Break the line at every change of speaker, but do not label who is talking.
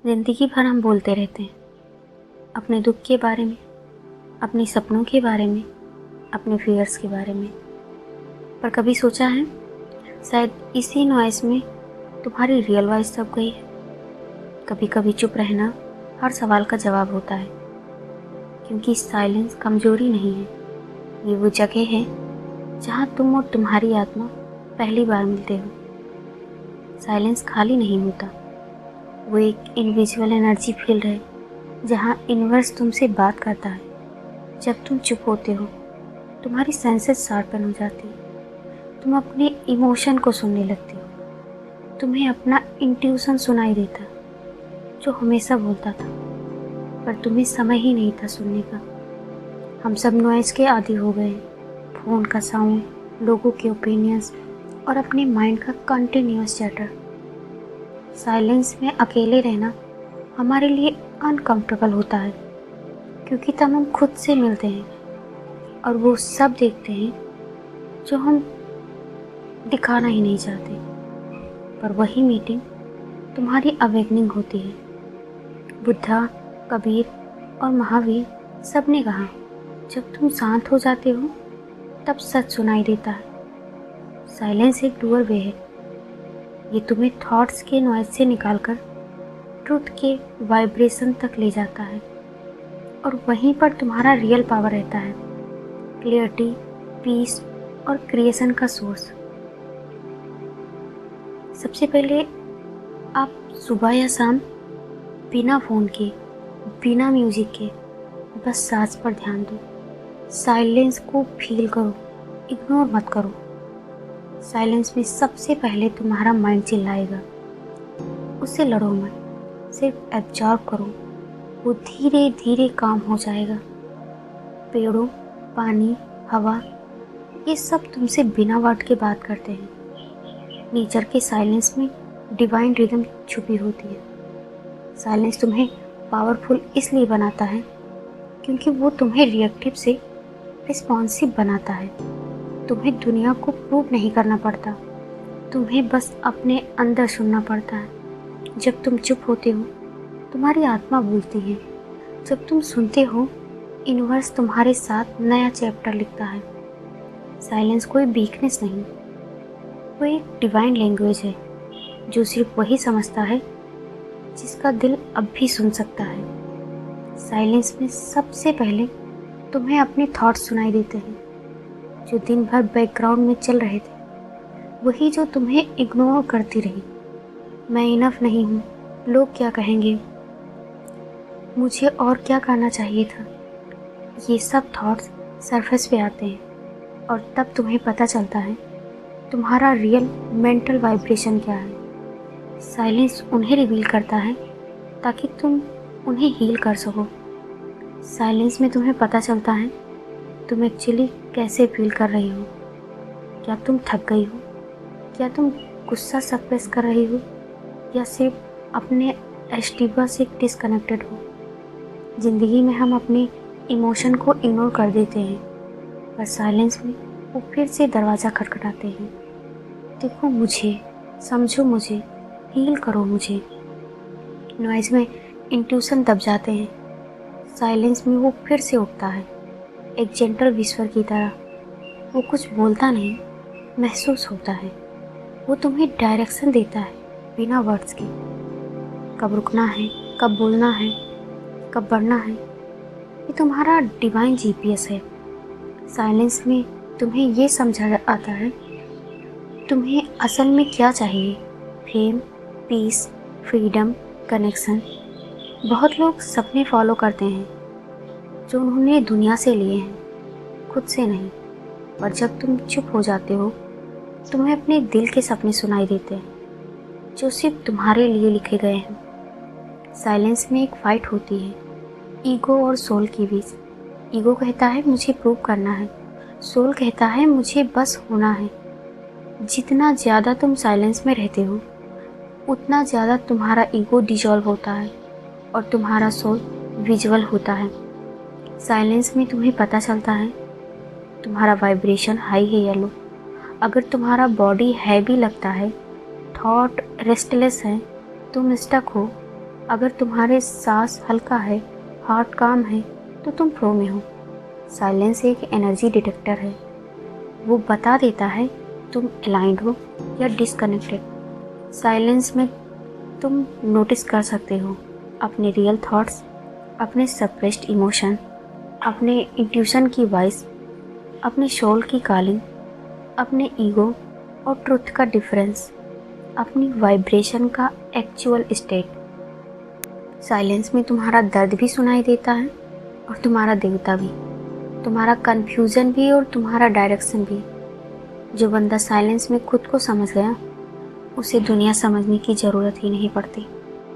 ज़िंदगी भर हम बोलते रहते हैं अपने दुख के बारे में, अपने सपनों के बारे में, अपने फियर्स के बारे में। पर कभी सोचा है शायद इसी नॉइस में तुम्हारी रियल वॉइस दब गई है। कभी कभी चुप रहना हर सवाल का जवाब होता है, क्योंकि साइलेंस कमजोरी नहीं है, ये वो जगह है जहाँ तुम और तुम्हारी आत्मा पहली बार मिलते हो। साइलेंस खाली नहीं होता, वो एक इनविजुअल एनर्जी फील्ड है जहाँ यूनिवर्स तुमसे बात करता है। जब तुम चुप होते हो तुम्हारी सेंसेस शार्पन हो जाती है, तुम अपने इमोशन को सुनने लगती हो, तुम्हें अपना इंट्यूशन सुनाई देता जो हमेशा बोलता था पर तुम्हें समय ही नहीं था सुनने का। हम सब नॉइज़ के आदी हो गए, फ़ोन का साउंड, लोगों के ओपिनियंस और अपने माइंड का कंटिन्यूअस चैटर। साइलेंस में अकेले रहना हमारे लिए अनकंफर्टेबल होता है, क्योंकि तब हम खुद से मिलते हैं और वो सब देखते हैं जो हम दिखाना ही नहीं चाहते। पर वही मीटिंग तुम्हारी अवेकनिंग होती है। बुद्धा, कबीर और महावीर सब ने कहा, जब तुम शांत हो जाते हो तब सच सुनाई देता है। साइलेंस एक डूअर वे है, ये तुम्हें थॉट्स के नॉइज से निकालकर ट्रुथ के वाइब्रेशन तक ले जाता है, और वहीं पर तुम्हारा रियल पावर रहता है, क्लियरिटी, पीस और क्रिएशन का सोर्स। सबसे पहले आप सुबह या शाम बिना फ़ोन के, बिना म्यूज़िक के बस सांस पर ध्यान दो। साइलेंस को फील करो, इग्नोर मत करो। साइलेंस में सबसे पहले तुम्हारा माइंड चिल्लाएगा, उससे लड़ो मत, सिर्फ एब्जॉर्ब करो। वो धीरे धीरे काम हो जाएगा। पेड़ों, पानी, हवा, ये सब तुमसे बिना वर्ड के बात करते हैं। नेचर के साइलेंस में डिवाइन रिदम छुपी होती है। साइलेंस तुम्हें पावरफुल इसलिए बनाता है क्योंकि वो तुम्हें रिएक्टिव से रिस्पॉन्सिव बनाता है। तुम्हें दुनिया को प्रूव नहीं करना पड़ता, तुम्हें बस अपने अंदर सुनना पड़ता है। जब तुम चुप होते हो तुम्हारी आत्मा बोलती है, जब तुम सुनते हो यूनिवर्स तुम्हारे साथ नया चैप्टर लिखता है। साइलेंस कोई वीकनेस नहीं, वो एक डिवाइन लैंग्वेज है जो सिर्फ वही समझता है जिसका दिल अब भी सुन सकता है। साइलेंस में सबसे पहले तुम्हें अपने थॉट्स सुनाई देते हैं, जो दिन भर बैकग्राउंड में चल रहे थे, वही जो तुम्हें इग्नोर करती रही। मैं इनफ नहीं हूँ, लोग क्या कहेंगे, मुझे और क्या करना चाहिए था। ये सब थॉट्स सरफेस पे आते हैं और तब तुम्हें पता चलता है तुम्हारा रियल मेंटल वाइब्रेशन क्या है। साइलेंस उन्हें रिवील करता है ताकि तुम उन्हें हील कर सको। साइलेंस में तुम्हें पता चलता है तुम एक्चुअली कैसे फील कर रही हो। क्या तुम थक गई हो, क्या तुम गुस्सा सप्रेस कर रही हो, या सिर्फ अपने एस्टिबा से डिस्कनेक्टेड हो। ज़िंदगी में हम अपने इमोशन को इग्नोर कर देते हैं, पर साइलेंस में वो फिर से दरवाज़ा खटखटाते हैं। देखो मुझे, समझो मुझे, हील करो मुझे। नॉइज़ में इंट्यूशन दब जाते हैं, साइलेंस में वो फिर से उठता है, एक जेंटल विस्पर की तरह। वो कुछ बोलता नहीं, महसूस होता है। वो तुम्हें डायरेक्शन देता है बिना वर्ड्स के। कब रुकना है, कब बोलना है, कब बढ़ना है, ये तुम्हारा डिवाइन जीपीएस है। साइलेंस में तुम्हें ये समझा आता है तुम्हें असल में क्या चाहिए, फेम, पीस, फ्रीडम, कनेक्शन। बहुत लोग सपने फॉलो करते हैं जो उन्होंने दुनिया से लिए हैं, खुद से नहीं। पर जब तुम चुप हो जाते हो तुम्हें अपने दिल के सपने सुनाई देते हैं जो सिर्फ तुम्हारे लिए लिखे गए हैं। साइलेंस में एक फाइट होती है ईगो और सोल के बीच। ईगो कहता है मुझे प्रूव करना है, सोल कहता है मुझे बस होना है। जितना ज़्यादा तुम साइलेंस में रहते हो उतना ज़्यादा तुम्हारा ईगो डिजॉल्व होता है और तुम्हारा सोल विजुअल होता है। साइलेंस में तुम्हें पता चलता है तुम्हारा वाइब्रेशन हाई है या लो। अगर तुम्हारा बॉडी हैवी लगता है, थॉट रेस्टलेस है, तुम स्टक हो, अगर तुम्हारे सांस हल्का है, हार्ट काम है, तो तुम फ्लो में हो। साइलेंस एक एनर्जी डिटेक्टर है। वो बता देता है तुम अलाइंड हो या डिसकनेक्टेड। साइलेंस में तुम नोटिस कर सकते हो अपने रियल थॉट्स, अपने सप्रेस्ड इमोशन, अपने इंट्यूशन की वॉइस, अपने सोल की कॉलिंग, अपने ईगो और ट्रुथ का डिफरेंस, अपनी वाइब्रेशन का एक्चुअल स्टेट। साइलेंस में तुम्हारा दर्द भी सुनाई देता है और तुम्हारा देवता भी, तुम्हारा कन्फ्यूज़न भी और तुम्हारा डायरेक्शन भी। जो बंदा साइलेंस में खुद को समझ गया, उसे दुनिया समझने की ज़रूरत ही नहीं पड़ती।